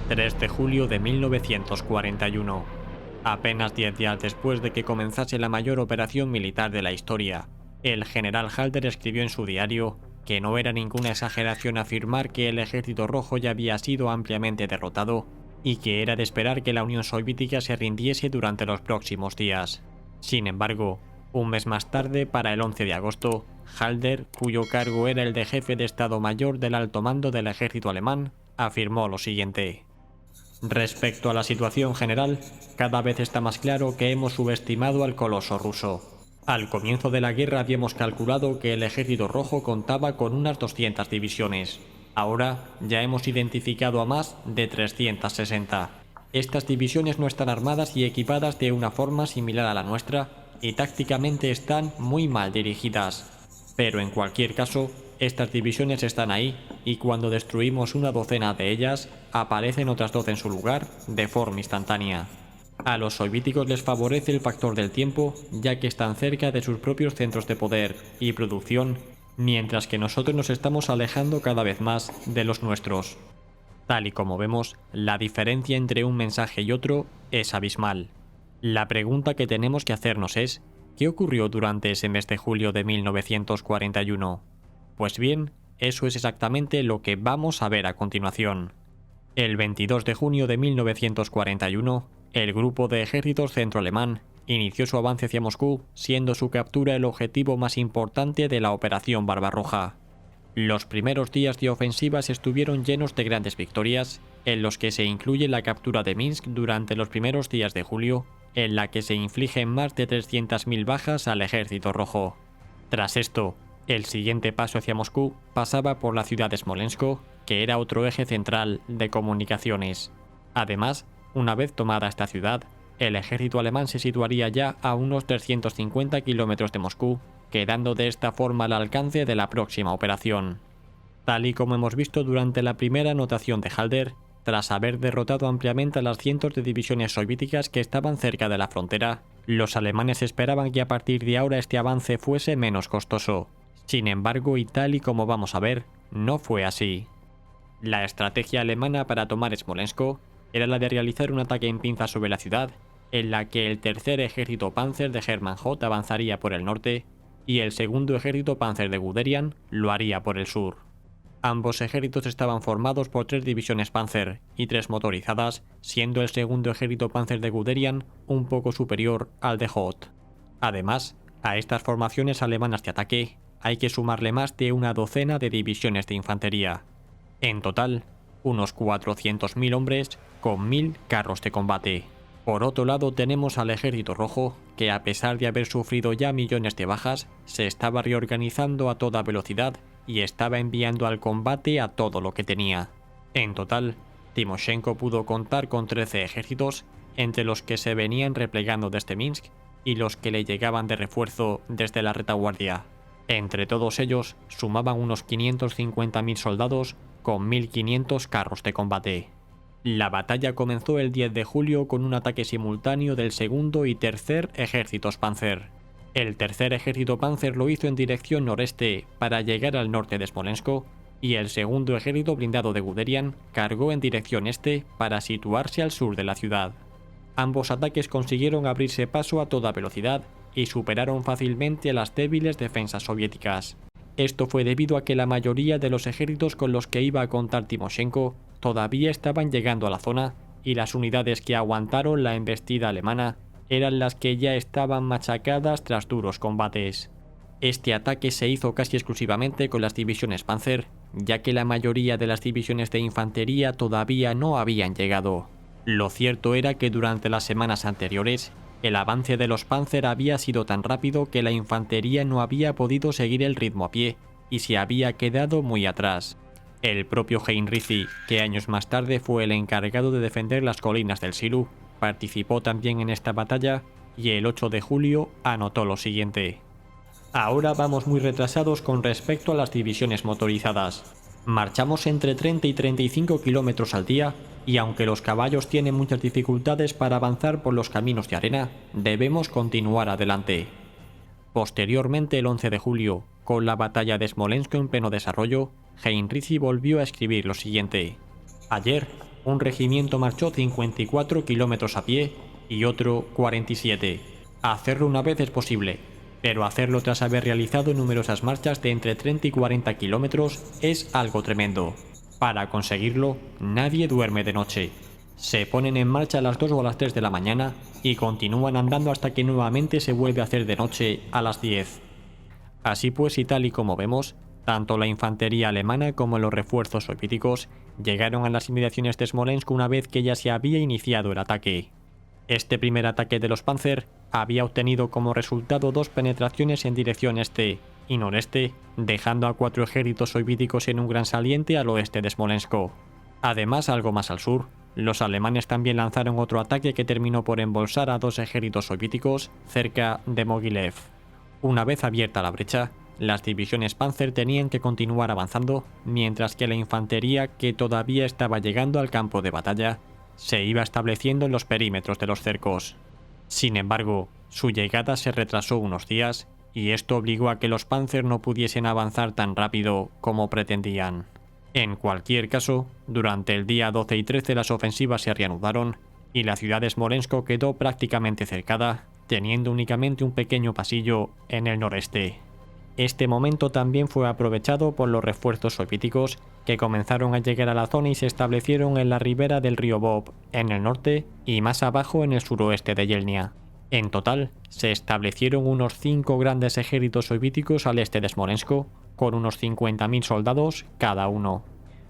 3 de julio de 1941. Apenas 10 días después de que comenzase la mayor operación militar de la historia, el general Halder escribió en su diario que no era ninguna exageración afirmar que el Ejército Rojo ya había sido ampliamente derrotado y que era de esperar que la Unión Soviética se rindiese durante los próximos días. Sin embargo, un mes más tarde, para el 11 de agosto, Halder, cuyo cargo era el de jefe de Estado Mayor del alto mando del ejército alemán, afirmó lo siguiente: respecto a la situación general, cada vez está más claro que hemos subestimado al coloso ruso. Al comienzo de la guerra habíamos calculado que el Ejército Rojo contaba con unas 200 divisiones. Ahora ya hemos identificado a más de 360. Estas divisiones no están armadas y equipadas de una forma similar a la nuestra y tácticamente están muy mal dirigidas. Pero en cualquier caso, estas divisiones están ahí y cuando destruimos una docena de ellas, aparecen otras 12 en su lugar de forma instantánea. A los soviéticos les favorece el factor del tiempo, ya que están cerca de sus propios centros de poder y producción, mientras que nosotros nos estamos alejando cada vez más de los nuestros. Tal y como vemos, la diferencia entre un mensaje y otro es abismal. La pregunta que tenemos que hacernos es: ¿qué ocurrió durante ese mes de julio de 1941? Pues bien, eso es exactamente lo que vamos a ver a continuación. El 22 de junio de 1941, el grupo de ejércitos centroalemán inició su avance hacia Moscú, siendo su captura el objetivo más importante de la Operación Barbarroja. Los primeros días de ofensivas estuvieron llenos de grandes victorias, en los que se incluye la captura de Minsk durante los primeros días de julio, en la que se infligen más de 300.000 bajas al Ejército Rojo. Tras esto, el siguiente paso hacia Moscú pasaba por la ciudad de Smolensk, que era otro eje central de comunicaciones. Además, una vez tomada esta ciudad, el ejército alemán se situaría ya a unos 350 kilómetros de Moscú, quedando de esta forma al alcance de la próxima operación. Tal y como hemos visto durante la primera anotación de Halder, tras haber derrotado ampliamente a las cientos de divisiones soviéticas que estaban cerca de la frontera, los alemanes esperaban que a partir de ahora este avance fuese menos costoso. Sin embargo, y tal y como vamos a ver, no fue así. La estrategia alemana para tomar Smolensk era la de realizar un ataque en pinza sobre la ciudad, en la que el tercer ejército Panzer de Hermann Hoth avanzaría por el norte y el segundo ejército Panzer de Guderian lo haría por el sur. Ambos ejércitos estaban formados por 3 divisiones Panzer y 3 motorizadas, siendo el segundo ejército Panzer de Guderian un poco superior al de Hoth. Además, a estas formaciones alemanas de ataque hay que sumarle más de una docena de divisiones de infantería. En total, unos 400.000 hombres con 1.000 carros de combate. Por otro lado tenemos al Ejército Rojo, que a pesar de haber sufrido ya millones de bajas, se estaba reorganizando a toda velocidad y estaba enviando al combate a todo lo que tenía. En total, Timoshenko pudo contar con 13 ejércitos, entre los que se venían replegando desde Minsk y los que le llegaban de refuerzo desde la retaguardia. Entre todos ellos sumaban unos 550.000 soldados con 1.500 carros de combate. La batalla comenzó el 10 de julio con un ataque simultáneo del segundo y tercer ejércitos Panzer. El tercer ejército Panzer lo hizo en dirección noreste para llegar al norte de Smolensk y el segundo ejército blindado de Guderian cargó en dirección este para situarse al sur de la ciudad. Ambos ataques consiguieron abrirse paso a toda velocidad y superaron fácilmente las débiles defensas soviéticas. Esto fue debido a que la mayoría de los ejércitos con los que iba a contar Timoshenko todavía estaban llegando a la zona y las unidades que aguantaron la embestida alemana eran las que ya estaban machacadas tras duros combates. Este ataque se hizo casi exclusivamente con las divisiones Panzer, ya que la mayoría de las divisiones de infantería todavía no habían llegado. Lo cierto era que durante las semanas anteriores, el avance de los Panzer había sido tan rápido que la infantería no había podido seguir el ritmo a pie y se había quedado muy atrás. El propio Heinrici, que años más tarde fue el encargado de defender las colinas del Silu, participó también en esta batalla y el 8 de julio anotó lo siguiente: ahora vamos muy retrasados con respecto a las divisiones motorizadas. Marchamos entre 30 y 35 kilómetros al día y aunque los caballos tienen muchas dificultades para avanzar por los caminos de arena, debemos continuar adelante. Posteriormente, el 11 de julio, con la batalla de Smolensk en pleno desarrollo, Heinrici volvió a escribir lo siguiente: ayer, Un regimiento marchó 54 kilómetros a pie y otro 47. Hacerlo una vez es posible, pero hacerlo tras haber realizado numerosas marchas de entre 30 y 40 kilómetros es algo tremendo. Para conseguirlo, nadie duerme de noche. Se ponen en marcha a las 2 o a las 3 de la mañana y continúan andando hasta que nuevamente se vuelve a hacer de noche a las 10. Así pues, y tal y como vemos, tanto la infantería alemana como los refuerzos soviéticos llegaron a las inmediaciones de Smolensk una vez que ya se había iniciado el ataque. Este primer ataque de los Panzer había obtenido como resultado 2 penetraciones en dirección este y noreste, dejando a 4 ejércitos soviéticos en un gran saliente al oeste de Smolensk. Además, algo más al sur, los alemanes también lanzaron otro ataque que terminó por embolsar a 2 ejércitos soviéticos cerca de Mogilev. Una vez abierta la brecha, las divisiones Panzer tenían que continuar avanzando, mientras que la infantería, que todavía estaba llegando al campo de batalla, se iba estableciendo en los perímetros de los cercos. Sin embargo, su llegada se retrasó unos días, y esto obligó a que los Panzer no pudiesen avanzar tan rápido como pretendían. En cualquier caso, durante el día 12 y 13 las ofensivas se reanudaron, y la ciudad de Smolensk quedó prácticamente cercada, teniendo únicamente un pequeño pasillo en el noreste. Este momento también fue aprovechado por los refuerzos soviéticos, que comenzaron a llegar a la zona y se establecieron en la ribera del río Bob, en el norte, y más abajo en el suroeste de Yelnya. En total, se establecieron unos 5 grandes ejércitos soviéticos al este de Smolensk, con unos 50.000 soldados cada uno.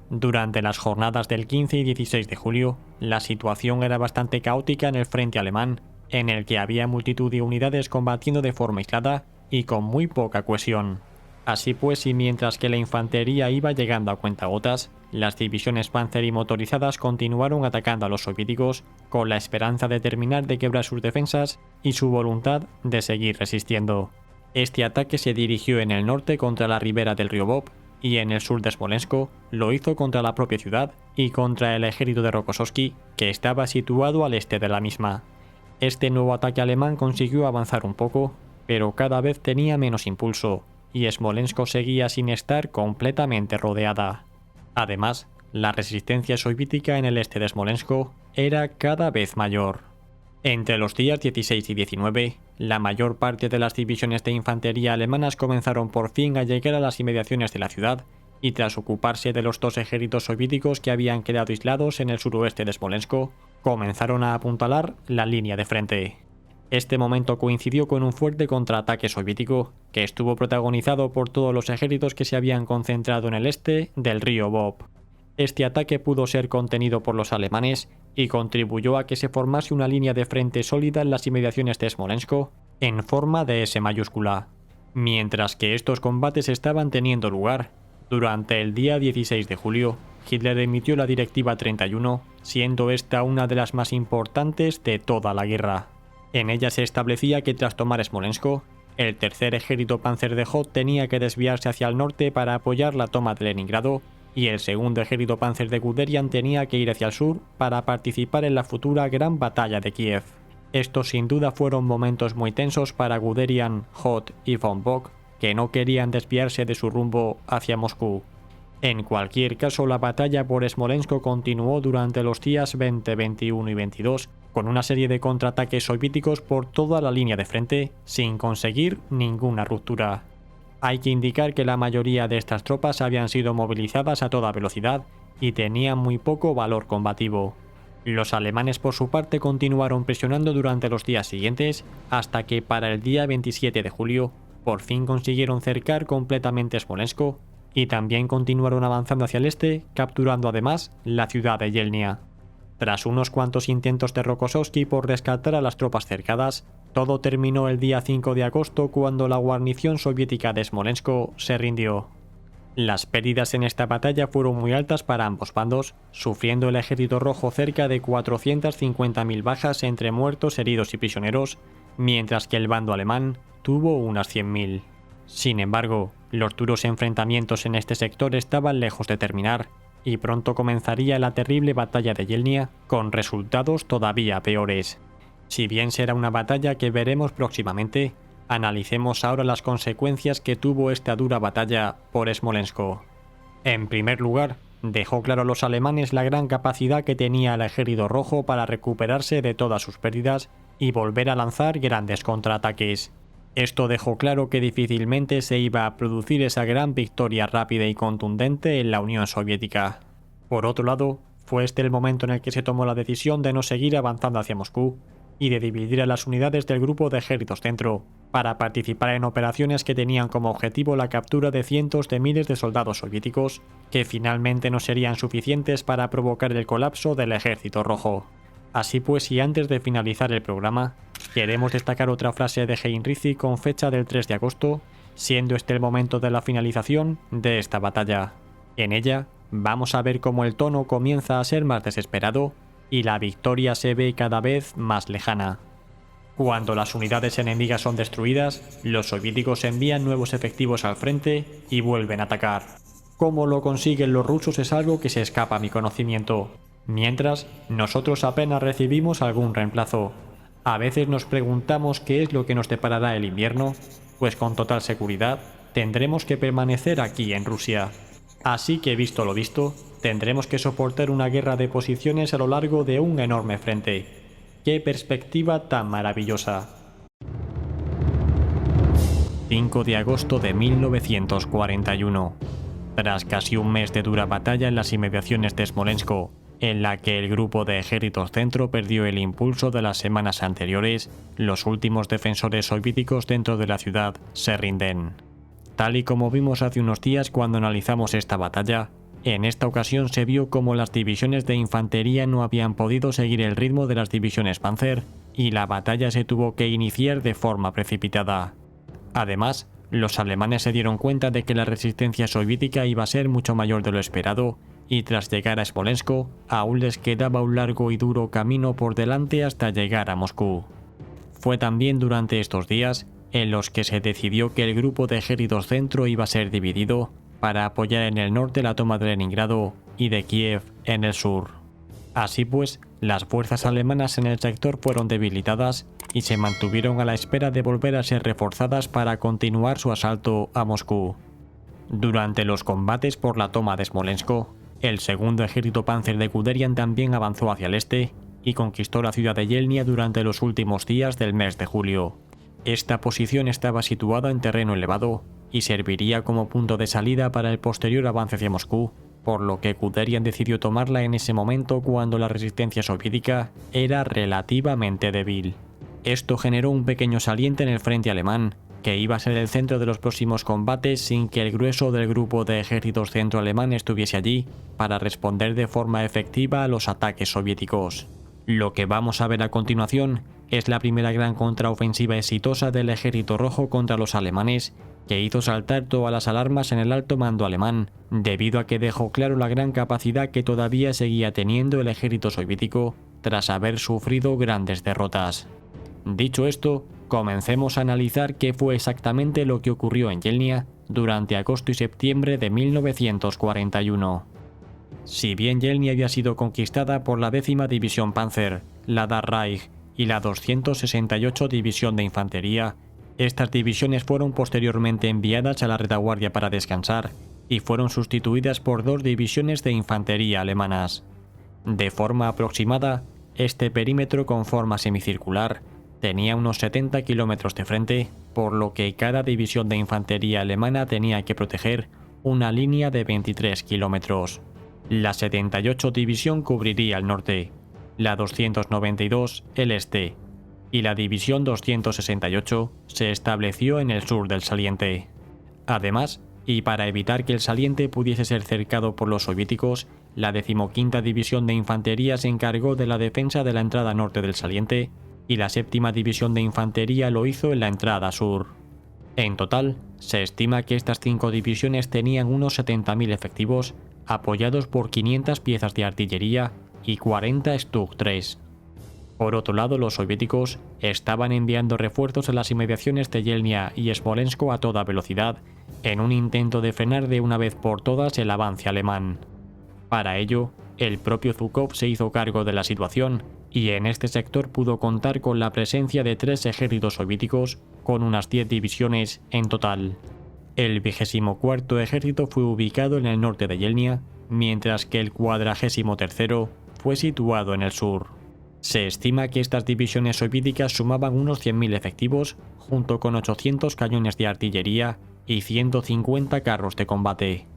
Durante las jornadas del 15 y 16 de julio, la situación era bastante caótica en el frente alemán, en el que había multitud de unidades combatiendo de forma aislada y con muy poca cohesión. Así pues, y mientras que la infantería iba llegando a cuentagotas, las divisiones Panzer y motorizadas continuaron atacando a los soviéticos con la esperanza de terminar de quebrar sus defensas y su voluntad de seguir resistiendo. Este ataque se dirigió en el norte contra la ribera del río Bob y en el sur de Smolensk lo hizo contra la propia ciudad y contra el ejército de Rokossovski, que estaba situado al este de la misma. Este nuevo ataque alemán consiguió avanzar un poco, pero cada vez tenía menos impulso, y Smolensk seguía sin estar completamente rodeada. Además, la resistencia soviética en el este de Smolensk era cada vez mayor. Entre los días 16 y 19, la mayor parte de las divisiones de infantería alemanas comenzaron por fin a llegar a las inmediaciones de la ciudad, y tras ocuparse de los 2 ejércitos soviéticos que habían quedado aislados en el suroeste de Smolensk, comenzaron a apuntalar la línea de frente. Este momento coincidió con un fuerte contraataque soviético que estuvo protagonizado por todos los ejércitos que se habían concentrado en el este del río Bob. Este ataque pudo ser contenido por los alemanes y contribuyó a que se formase una línea de frente sólida en las inmediaciones de Smolensk en forma de S mayúscula. Mientras que estos combates estaban teniendo lugar, durante el día 16 de julio, Hitler emitió la Directiva 31, siendo esta una de las más importantes de toda la guerra. En ella se establecía que tras tomar Smolensk, el tercer ejército Panzer de Hoth tenía que desviarse hacia el norte para apoyar la toma de Leningrado, y el segundo ejército Panzer de Guderian tenía que ir hacia el sur para participar en la futura gran batalla de Kiev. Estos sin duda fueron momentos muy tensos para Guderian, Hoth y von Bock, que no querían desviarse de su rumbo hacia Moscú. En cualquier caso, la batalla por Smolensk continuó durante los días 20, 21 y 22, con una serie de contraataques soviéticos por toda la línea de frente, sin conseguir ninguna ruptura. Hay que indicar que la mayoría de estas tropas habían sido movilizadas a toda velocidad y tenían muy poco valor combativo. Los alemanes por su parte continuaron presionando durante los días siguientes, hasta que para el día 27 de julio por fin consiguieron cercar completamente Smolensk y también continuaron avanzando hacia el este, capturando además la ciudad de Yelnya. Tras unos cuantos intentos de Rokossovski por rescatar a las tropas cercadas, todo terminó el día 5 de agosto cuando la guarnición soviética de Smolensk se rindió. Las pérdidas en esta batalla fueron muy altas para ambos bandos, sufriendo el ejército rojo cerca de 450.000 bajas entre muertos, heridos y prisioneros, mientras que el bando alemán tuvo unas 100.000. Sin embargo, los duros enfrentamientos en este sector estaban lejos de terminar, y pronto comenzaría la terrible batalla de Yelnya, con resultados todavía peores. Si bien será una batalla que veremos próximamente, analicemos ahora las consecuencias que tuvo esta dura batalla por Smolensk. En primer lugar, Dejó claro a los alemanes la gran capacidad que tenía el ejército rojo para recuperarse de todas sus pérdidas y volver a lanzar grandes contraataques. Esto dejó claro que difícilmente se iba a producir esa gran victoria rápida y contundente en la Unión Soviética. Por otro lado, fue este el momento en el que se tomó la decisión de no seguir avanzando hacia Moscú y de dividir a las unidades del grupo de ejércitos centro para participar en operaciones que tenían como objetivo la captura de cientos de miles de soldados soviéticos que finalmente no serían suficientes para provocar el colapso del ejército rojo. Así pues, y antes de finalizar el programa, queremos destacar otra frase de Heinrici con fecha del 3 de agosto, siendo este el momento de la finalización de esta batalla. En ella, vamos a ver cómo el tono comienza a ser más desesperado y la victoria se ve cada vez más lejana. Cuando las unidades enemigas son destruidas, los soviéticos envían nuevos efectivos al frente y vuelven a atacar. Cómo lo consiguen los rusos es algo que se escapa a mi conocimiento. Mientras, nosotros apenas recibimos algún reemplazo. A veces nos preguntamos qué es lo que nos deparará el invierno, pues con total seguridad tendremos que permanecer aquí en Rusia. Así que, visto lo visto, tendremos que soportar una guerra de posiciones a lo largo de un enorme frente. ¡Qué perspectiva tan maravillosa! 5 de agosto de 1941. Tras casi un mes de dura batalla en las inmediaciones de Smolensk, en la que el grupo de ejércitos centro perdió el impulso de las semanas anteriores, los últimos defensores soviéticos dentro de la ciudad se rinden. Tal y como vimos hace unos días cuando analizamos esta batalla, en esta ocasión se vio como las divisiones de infantería no habían podido seguir el ritmo de las divisiones Panzer y la batalla se tuvo que iniciar de forma precipitada. Además, los alemanes se dieron cuenta de que la resistencia soviética iba a ser mucho mayor de lo esperado y tras llegar a Smolensk aún les quedaba un largo y duro camino por delante hasta llegar a Moscú. Fue también durante estos días en los que se decidió que el grupo de ejércitos centro iba a ser dividido para apoyar en el norte la toma de Leningrado y de Kiev en el sur. Así pues, las fuerzas alemanas en el sector fueron debilitadas y se mantuvieron a la espera de volver a ser reforzadas para continuar su asalto a Moscú. Durante los combates por la toma de Smolensk, el segundo ejército Panzer de Guderian también avanzó hacia el este y conquistó la ciudad de Yelnya durante los últimos días del mes de julio. Esta posición estaba situada en terreno elevado y serviría como punto de salida para el posterior avance hacia Moscú, por lo que Guderian decidió tomarla en ese momento cuando la resistencia soviética era relativamente débil. Esto generó un pequeño saliente en el frente alemán, que iba a ser el centro de los próximos combates sin que el grueso del grupo de ejércitos centro alemán estuviese allí para responder de forma efectiva a los ataques soviéticos. Lo que vamos a ver a continuación es la primera gran contraofensiva exitosa del ejército rojo contra los alemanes, que hizo saltar todas las alarmas en el alto mando alemán, debido a que dejó claro la gran capacidad que todavía seguía teniendo el ejército soviético tras haber sufrido grandes derrotas. Dicho esto, comencemos a analizar qué fue exactamente lo que ocurrió en Yelnya durante agosto y septiembre de 1941. Si bien Yelnya había sido conquistada por la 10ª División Panzer, la Dar Reich y la 268 División de Infantería, estas divisiones fueron posteriormente enviadas a la retaguardia para descansar y fueron sustituidas por 2 divisiones de infantería alemanas. De forma aproximada, este perímetro con forma semicircular tenía unos 70 kilómetros de frente, por lo que cada división de infantería alemana tenía que proteger una línea de 23 kilómetros. La 78 División cubriría el norte, la 292 el este, y la División 268 se estableció en el sur del saliente. Además, y para evitar que el saliente pudiese ser cercado por los soviéticos, la 15ª División de Infantería se encargó de la defensa de la entrada norte del saliente, y la 7ª División de Infantería lo hizo en la entrada sur. En total, se estima que estas 5 divisiones tenían unos 70.000 efectivos, apoyados por 500 piezas de artillería y 40 Stug 3. Por otro lado, los soviéticos estaban enviando refuerzos a las inmediaciones de Yelnya y Smolensk a toda velocidad, en un intento de frenar de una vez por todas el avance alemán. Para ello, el propio Zhukov se hizo cargo de la situación, y en este sector pudo contar con la presencia de 3 ejércitos soviéticos, con unas 10 divisiones en total. El 24º ejército fue ubicado en el norte de Yelnya, mientras que el 43º fue situado en el sur. Se estima que estas divisiones soviéticas sumaban unos 100.000 efectivos, junto con 800 cañones de artillería y 150 carros de combate.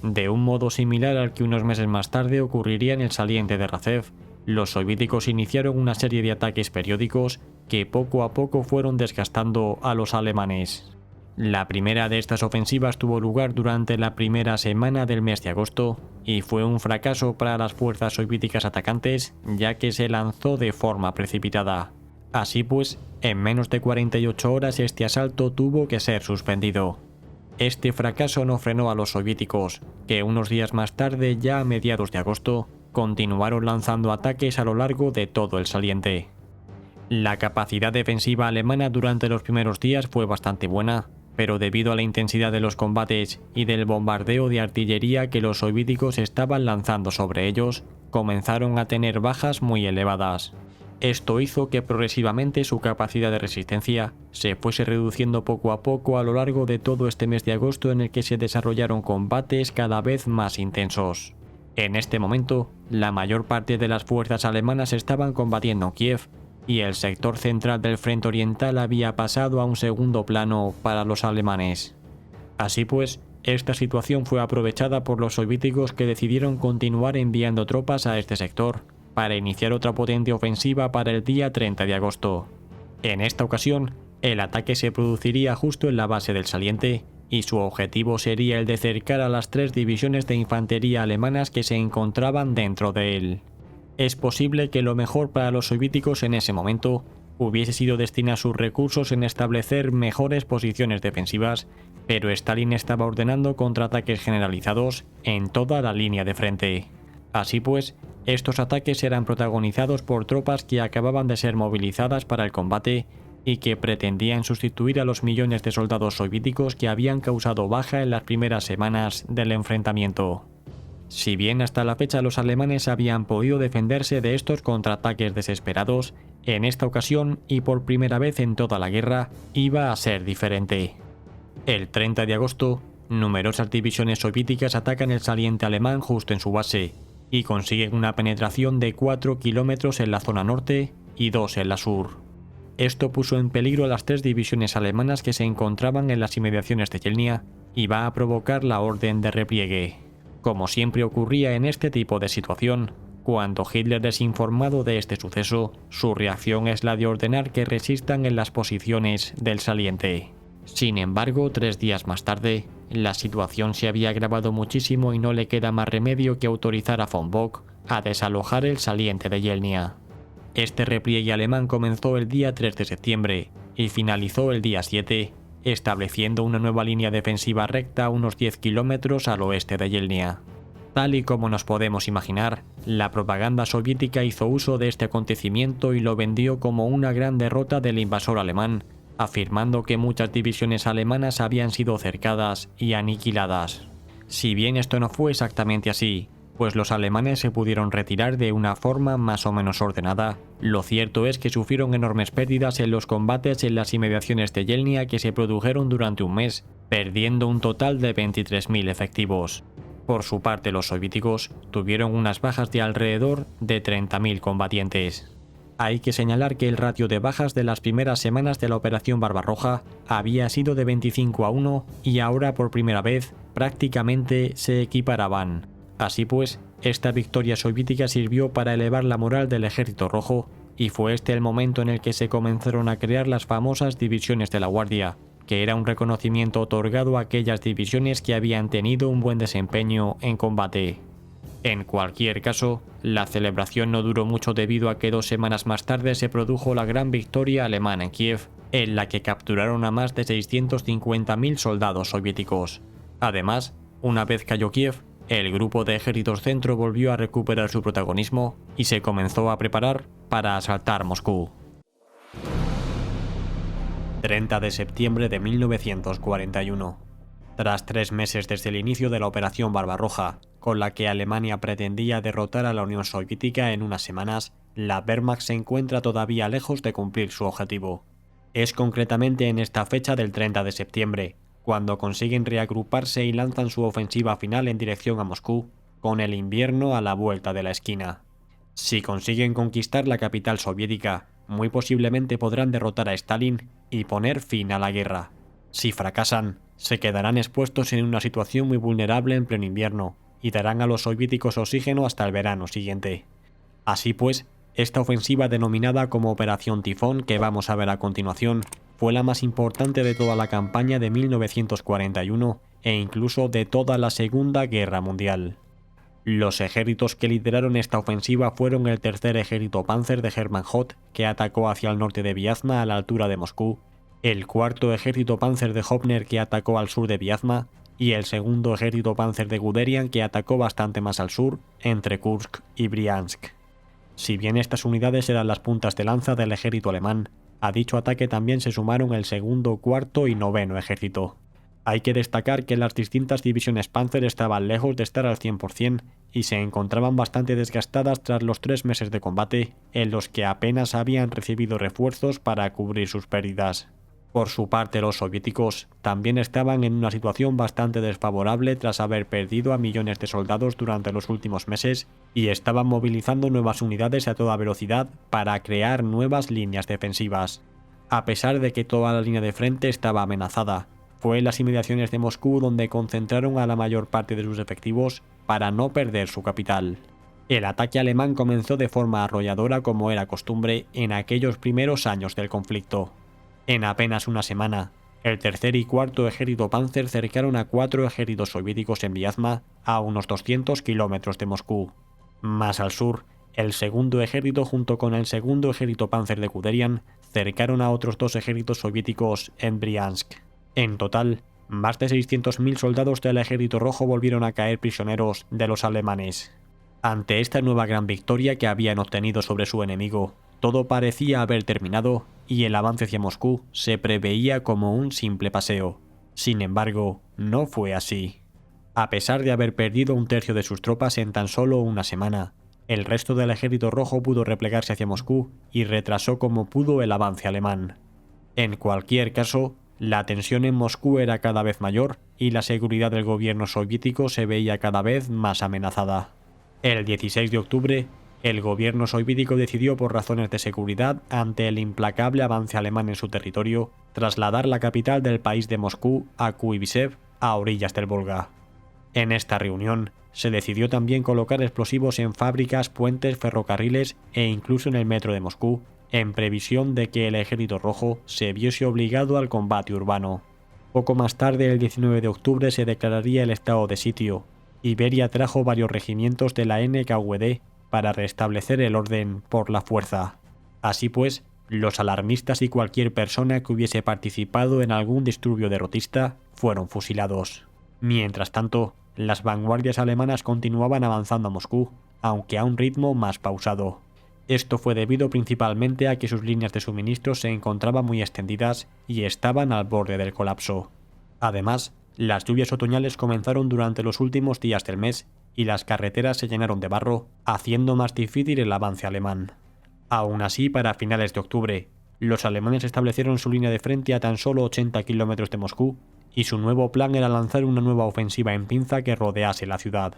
De un modo similar al que unos meses más tarde ocurriría en el saliente de Razev, los soviéticos iniciaron una serie de ataques periódicos que poco a poco fueron desgastando a los alemanes. La primera de estas ofensivas tuvo lugar durante la primera semana del mes de agosto y fue un fracaso para las fuerzas soviéticas atacantes, ya que se lanzó de forma precipitada. Así pues, en menos de 48 horas este asalto tuvo que ser suspendido. Este fracaso no frenó a los soviéticos, que unos días más tarde, ya a mediados de agosto, continuaron lanzando ataques a lo largo de todo el saliente. La capacidad defensiva alemana durante los primeros días fue bastante buena, pero debido a la intensidad de los combates y del bombardeo de artillería que los soviéticos estaban lanzando sobre ellos, comenzaron a tener bajas muy elevadas. Esto hizo que progresivamente su capacidad de resistencia se fuese reduciendo poco a poco a lo largo de todo este mes de agosto, en el que se desarrollaron combates cada vez más intensos. En este momento, la mayor parte de las fuerzas alemanas estaban combatiendo en Kiev, y el sector central del frente oriental había pasado a un segundo plano para los alemanes. Así pues, esta situación fue aprovechada por los soviéticos, que decidieron continuar enviando tropas a este sector para iniciar otra potente ofensiva para el día 30 de agosto. En esta ocasión, el ataque se produciría justo en la base del saliente, y su objetivo sería el de cercar a las 3 divisiones de infantería alemanas que se encontraban dentro de él. Es posible que lo mejor para los soviéticos en ese momento hubiese sido destinar sus recursos en establecer mejores posiciones defensivas, pero Stalin estaba ordenando contraataques generalizados en toda la línea de frente. Así pues, estos ataques eran protagonizados por tropas que acababan de ser movilizadas para el combate y que pretendían sustituir a los millones de soldados soviéticos que habían causado baja en las primeras semanas del enfrentamiento. Si bien hasta la fecha los alemanes habían podido defenderse de estos contraataques desesperados, en esta ocasión, y por primera vez en toda la guerra, iba a ser diferente. El 30 de agosto, numerosas divisiones soviéticas atacan el saliente alemán justo en su base, y consiguen una penetración de 4 kilómetros en la zona norte y 2 en la sur. Esto puso en peligro a las 3 divisiones alemanas que se encontraban en las inmediaciones de Yelnya, y va a provocar la orden de repliegue. Como siempre ocurría en este tipo de situación, cuando Hitler es informado de este suceso, su reacción es la de ordenar que resistan en las posiciones del saliente. Sin embargo, 3 días más tarde, la situación se había agravado muchísimo y no le queda más remedio que autorizar a von Bock a desalojar el saliente de Yelnya. Este repliegue alemán comenzó el día 3 de septiembre y finalizó el día 7, estableciendo una nueva línea defensiva recta a unos 10 kilómetros al oeste de Yelnya. Tal y como nos podemos imaginar, la propaganda soviética hizo uso de este acontecimiento y lo vendió como una gran derrota del invasor alemán, afirmando que muchas divisiones alemanas habían sido cercadas y aniquiladas. Si bien esto no fue exactamente así, pues los alemanes se pudieron retirar de una forma más o menos ordenada, lo cierto es que sufrieron enormes pérdidas en los combates en las inmediaciones de Yelnya, que se produjeron durante un mes, perdiendo un total de 23.000 efectivos. Por su parte, los soviéticos tuvieron unas bajas de alrededor de 30.000 combatientes. Hay que señalar que el ratio de bajas de las primeras semanas de la Operación Barbarroja había sido de 25-1 y ahora por primera vez prácticamente se equiparaban. Así pues, esta victoria soviética sirvió para elevar la moral del Ejército Rojo, y fue este el momento en el que se comenzaron a crear las famosas divisiones de la Guardia, que era un reconocimiento otorgado a aquellas divisiones que habían tenido un buen desempeño en combate. En cualquier caso, la celebración no duró mucho debido a que 2 semanas más tarde se produjo la gran victoria alemana en Kiev, en la que capturaron a más de 650.000 soldados soviéticos. Además, una vez cayó Kiev, el grupo de ejércitos centro volvió a recuperar su protagonismo y se comenzó a preparar para asaltar Moscú. 30 de septiembre de 1941. Tras 3 meses desde el inicio de la Operación Barbarroja, con la que Alemania pretendía derrotar a la Unión Soviética en unas semanas, la Wehrmacht se encuentra todavía lejos de cumplir su objetivo. Es concretamente en esta fecha del 30 de septiembre, cuando consiguen reagruparse y lanzan su ofensiva final en dirección a Moscú, con el invierno a la vuelta de la esquina. Si consiguen conquistar la capital soviética, muy posiblemente podrán derrotar a Stalin y poner fin a la guerra. Si fracasan, se quedarán expuestos en una situación muy vulnerable en pleno invierno y darán a los soviéticos oxígeno hasta el verano siguiente. Así pues, esta ofensiva denominada como Operación Tifón, que vamos a ver a continuación, fue la más importante de toda la campaña de 1941 e incluso de toda la Segunda Guerra Mundial. Los ejércitos que lideraron esta ofensiva fueron el tercer ejército Panzer de Hermann Hoth, que atacó hacia el norte de Viazma a la altura de Moscú, el cuarto ejército Panzer de Hopner, que atacó al sur de Viazma, y el segundo ejército Panzer de Guderian, que atacó bastante más al sur, entre Kursk y Briansk. Si bien estas unidades eran las puntas de lanza del ejército alemán, a dicho ataque también se sumaron el segundo, cuarto y noveno ejército. Hay que destacar que las distintas divisiones Panzer estaban lejos de estar al 100% y se encontraban bastante desgastadas tras los 3 meses de combate, en los que apenas habían recibido refuerzos para cubrir sus pérdidas. Por su parte, los soviéticos también estaban en una situación bastante desfavorable tras haber perdido a millones de soldados durante los últimos meses y estaban movilizando nuevas unidades a toda velocidad para crear nuevas líneas defensivas. A pesar de que toda la línea de frente estaba amenazada, fue en las inmediaciones de Moscú donde concentraron a la mayor parte de sus efectivos para no perder su capital. El ataque alemán comenzó de forma arrolladora, como era costumbre en aquellos primeros años del conflicto. En apenas una semana, el tercer y cuarto ejército Panzer cercaron a 4 ejércitos soviéticos en Viazma, a unos 200 kilómetros de Moscú. Más al sur, el segundo ejército junto con el segundo ejército Panzer de Guderian cercaron a otros 2 ejércitos soviéticos en Briansk. En total, más de 600.000 soldados del Ejército Rojo volvieron a caer prisioneros de los alemanes. Ante esta nueva gran victoria que habían obtenido sobre su enemigo, todo parecía haber terminado y el avance hacia Moscú se preveía como un simple paseo. Sin embargo, no fue así. A pesar de haber perdido un tercio de sus tropas en tan solo una semana, el resto del Ejército Rojo pudo replegarse hacia Moscú y retrasó como pudo el avance alemán. En cualquier caso, la tensión en Moscú era cada vez mayor y la seguridad del gobierno soviético se veía cada vez más amenazada. El 16 de octubre, el gobierno soviético decidió, por razones de seguridad ante el implacable avance alemán en su territorio, trasladar la capital del país de Moscú a Kuibysev, a orillas del Volga. En esta reunión, se decidió también colocar explosivos en fábricas, puentes, ferrocarriles e incluso en el metro de Moscú, en previsión de que el Ejército Rojo se viese obligado al combate urbano. Poco más tarde, el 19 de octubre, se declararía el estado de sitio, y Beria trajo varios regimientos de la NKVD para restablecer el orden por la fuerza. Así pues, los alarmistas y cualquier persona que hubiese participado en algún disturbio derrotista fueron fusilados. Mientras tanto, las vanguardias alemanas continuaban avanzando a Moscú, aunque a un ritmo más pausado. Esto fue debido principalmente a que sus líneas de suministro se encontraban muy extendidas y estaban al borde del colapso. Además, las lluvias otoñales comenzaron durante los últimos días del mes y las carreteras se llenaron de barro, haciendo más difícil el avance alemán. Aún así, para finales de octubre, los alemanes establecieron su línea de frente a tan solo 80 kilómetros de Moscú y su nuevo plan era lanzar una nueva ofensiva en pinza que rodease la ciudad.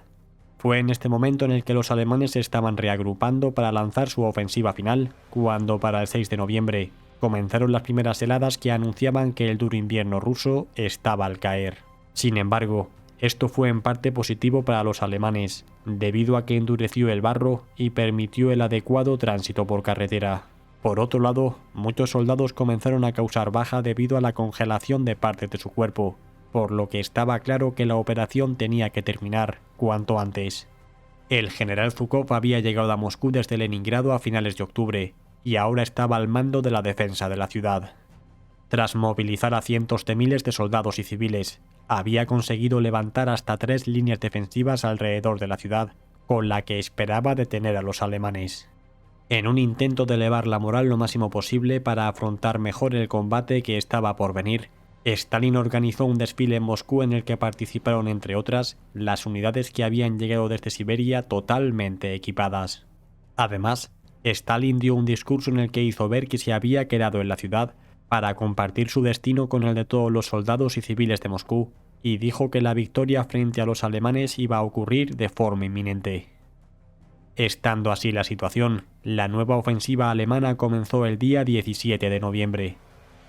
Fue en este momento en el que los alemanes se estaban reagrupando para lanzar su ofensiva final, cuando para el 6 de noviembre comenzaron las primeras heladas que anunciaban que el duro invierno ruso estaba al caer. Sin embargo, esto fue en parte positivo para los alemanes, debido a que endureció el barro y permitió el adecuado tránsito por carretera. Por otro lado, muchos soldados comenzaron a causar baja debido a la congelación de partes de su cuerpo, por lo que estaba claro que la operación tenía que terminar cuanto antes. El general Zhukov había llegado a Moscú desde Leningrado a finales de octubre, y ahora estaba al mando de la defensa de la ciudad. Tras movilizar a cientos de miles de soldados y civiles, había conseguido levantar hasta 3 líneas defensivas alrededor de la ciudad, con la que esperaba detener a los alemanes. En un intento de elevar la moral lo máximo posible para afrontar mejor el combate que estaba por venir, Stalin organizó un desfile en Moscú en el que participaron, entre otras, las unidades que habían llegado desde Siberia totalmente equipadas. Además, Stalin dio un discurso en el que hizo ver que se había quedado en la ciudad para compartir su destino con el de todos los soldados y civiles de Moscú, y dijo que la victoria frente a los alemanes iba a ocurrir de forma inminente. Estando así la situación, la nueva ofensiva alemana comenzó el día 17 de noviembre.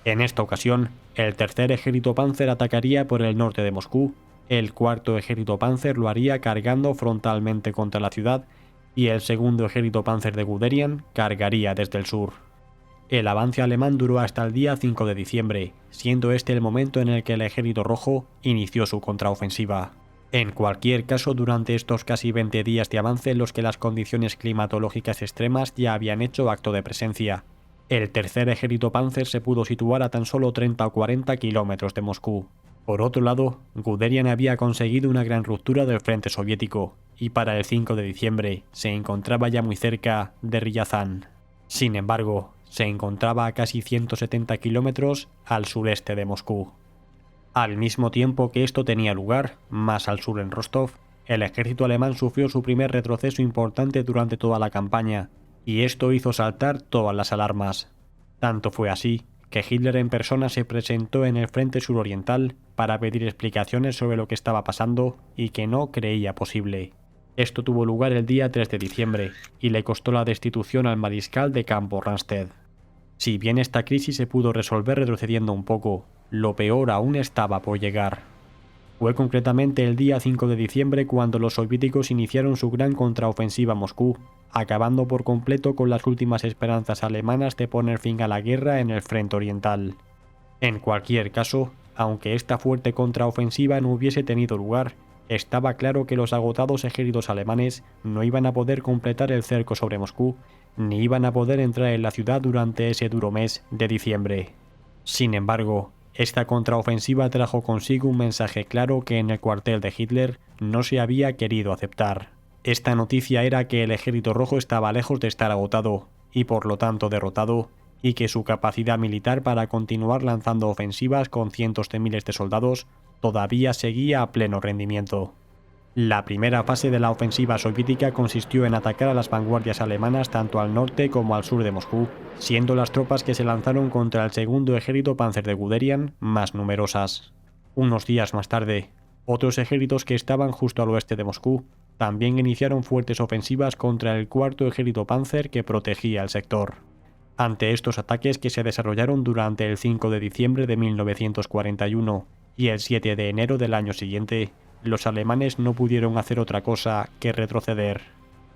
En esta ocasión, el tercer ejército Panzer atacaría por el norte de Moscú, el cuarto ejército Panzer lo haría cargando frontalmente contra la ciudad y el segundo ejército Panzer de Guderian cargaría desde el sur. El avance alemán duró hasta el día 5 de diciembre, siendo este el momento en el que el ejército rojo inició su contraofensiva. En cualquier caso, durante estos casi 20 días de avance en los que las condiciones climatológicas extremas ya habían hecho acto de presencia, el tercer ejército Panzer se pudo situar a tan solo 30 o 40 kilómetros de Moscú. Por otro lado, Guderian había conseguido una gran ruptura del frente soviético, y para el 5 de diciembre se encontraba ya muy cerca de Ryazán. Sin embargo, se encontraba a casi 170 kilómetros al sureste de Moscú. Al mismo tiempo que esto tenía lugar, más al sur en Rostov, el ejército alemán sufrió su primer retroceso importante durante toda la campaña, y esto hizo saltar todas las alarmas. Tanto fue así que Hitler en persona se presentó en el frente suroriental para pedir explicaciones sobre lo que estaba pasando y que no creía posible. Esto tuvo lugar el día 3 de diciembre y le costó la destitución al mariscal de campo Rundstedt. Si bien esta crisis se pudo resolver retrocediendo un poco, lo peor aún estaba por llegar. Fue concretamente el día 5 de diciembre cuando los soviéticos iniciaron su gran contraofensiva a Moscú, acabando por completo con las últimas esperanzas alemanas de poner fin a la guerra en el frente oriental. En cualquier caso, aunque esta fuerte contraofensiva no hubiese tenido lugar, estaba claro que los agotados ejércitos alemanes no iban a poder completar el cerco sobre Moscú, ni iban a poder entrar en la ciudad durante ese duro mes de diciembre. Sin embargo, esta contraofensiva trajo consigo un mensaje claro que en el cuartel de Hitler no se había querido aceptar. Esta noticia era que el ejército rojo estaba lejos de estar agotado, y por lo tanto derrotado, y que su capacidad militar para continuar lanzando ofensivas con cientos de miles de soldados todavía seguía a pleno rendimiento. La primera fase de la ofensiva soviética consistió en atacar a las vanguardias alemanas tanto al norte como al sur de Moscú, siendo las tropas que se lanzaron contra el segundo ejército Panzer de Guderian más numerosas. Unos días más tarde, otros ejércitos que estaban justo al oeste de Moscú también iniciaron fuertes ofensivas contra el cuarto ejército Panzer que protegía el sector. Ante estos ataques que se desarrollaron durante el 5 de diciembre de 1941 y el 7 de enero del año siguiente, los alemanes no pudieron hacer otra cosa que retroceder.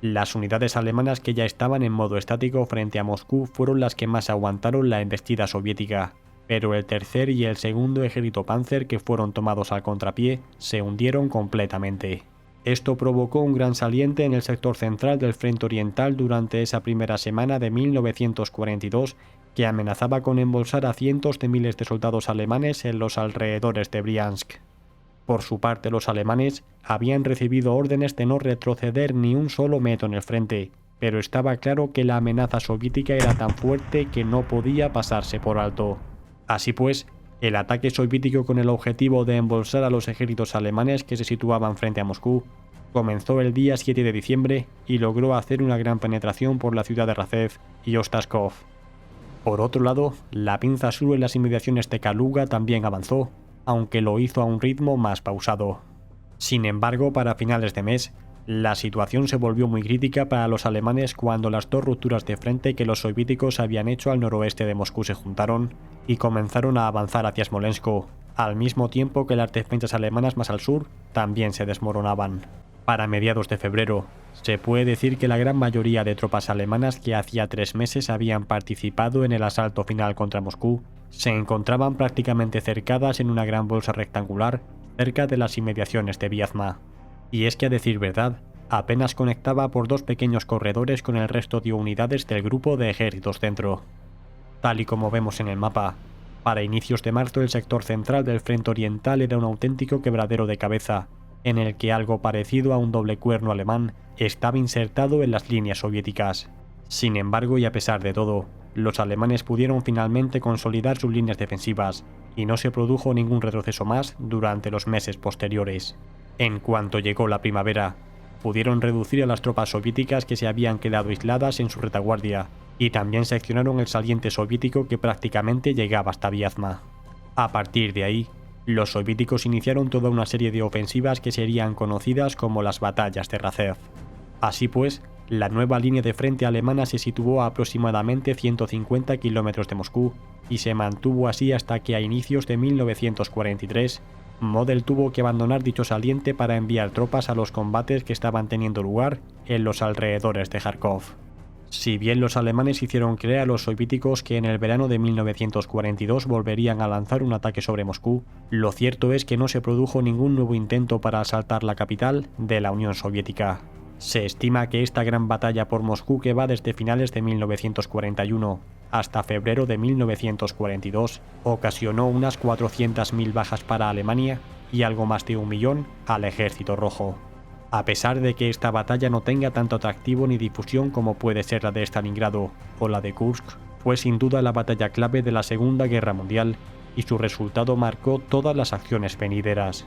Las unidades alemanas que ya estaban en modo estático frente a Moscú fueron las que más aguantaron la embestida soviética, pero el tercer y el segundo ejército Panzer que fueron tomados al contrapié se hundieron completamente. Esto provocó un gran saliente en el sector central del frente oriental durante esa primera semana de 1942 que amenazaba con embolsar a cientos de miles de soldados alemanes en los alrededores de Briansk. Por su parte, los alemanes habían recibido órdenes de no retroceder ni un solo metro en el frente, pero estaba claro que la amenaza soviética era tan fuerte que no podía pasarse por alto. Así pues, el ataque soviético con el objetivo de embolsar a los ejércitos alemanes que se situaban frente a Moscú comenzó el día 7 de diciembre y logró hacer una gran penetración por la ciudad de Razev y Ostashkov. Por otro lado, la pinza sur en las inmediaciones de Kaluga también avanzó, aunque lo hizo a un ritmo más pausado. Sin embargo, para finales de mes, la situación se volvió muy crítica para los alemanes cuando las dos rupturas de frente que los soviéticos habían hecho al noroeste de Moscú se juntaron y comenzaron a avanzar hacia Smolensk, al mismo tiempo que las defensas alemanas más al sur también se desmoronaban. Para mediados de febrero, se puede decir que la gran mayoría de tropas alemanas que hacía 3 meses habían participado en el asalto final contra Moscú se encontraban prácticamente cercadas en una gran bolsa rectangular cerca de las inmediaciones de Vyazma. Y es que, a decir verdad, apenas conectaba por 2 pequeños corredores con el resto de unidades del grupo de ejércitos centro. Tal y como vemos en el mapa, para inicios de marzo el sector central del frente oriental era un auténtico quebradero de cabeza, en el que algo parecido a un doble cuerno alemán estaba insertado en las líneas soviéticas. Sin embargo, y a pesar de todo, los alemanes pudieron finalmente consolidar sus líneas defensivas, y no se produjo ningún retroceso más durante los meses posteriores. En cuanto llegó la primavera, pudieron reducir a las tropas soviéticas que se habían quedado aisladas en su retaguardia, y también seccionaron el saliente soviético que prácticamente llegaba hasta Vyazma. A partir de ahí, Los soviéticos iniciaron toda una serie de ofensivas que serían conocidas como las batallas de Razev. Así pues, la nueva línea de frente alemana se situó a aproximadamente 150 kilómetros de Moscú y se mantuvo así hasta que a inicios de 1943, Model tuvo que abandonar dicho saliente para enviar tropas a los combates que estaban teniendo lugar en los alrededores de Kharkov. Si bien los alemanes hicieron creer a los soviéticos que en el verano de 1942 volverían a lanzar un ataque sobre Moscú, lo cierto es que no se produjo ningún nuevo intento para asaltar la capital de la Unión Soviética. Se estima que esta gran batalla por Moscú, que va desde finales de 1941 hasta febrero de 1942, ocasionó unas 400.000 bajas para Alemania y algo más de 1 millón al Ejército Rojo. A pesar de que esta batalla no tenga tanto atractivo ni difusión como puede ser la de Stalingrado o la de Kursk, fue sin duda la batalla clave de la Segunda Guerra Mundial y su resultado marcó todas las acciones venideras.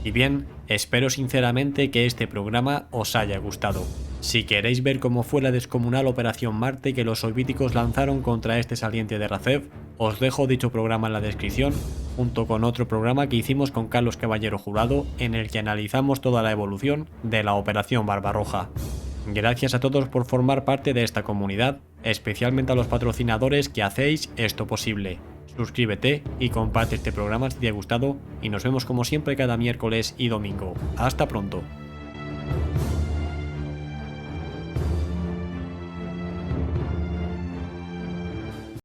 Y bien, espero sinceramente que este programa os haya gustado. Si queréis ver cómo fue la descomunal Operación Marte que los soviéticos lanzaron contra este saliente de Razev, os dejo dicho programa en la descripción, junto con otro programa que hicimos con Carlos Caballero Jurado, en el que analizamos toda la evolución de la Operación Barbarroja. Gracias a todos por formar parte de esta comunidad, especialmente a los patrocinadores que hacéis esto posible. Suscríbete y comparte este programa si te ha gustado y nos vemos como siempre cada miércoles y domingo. Hasta pronto.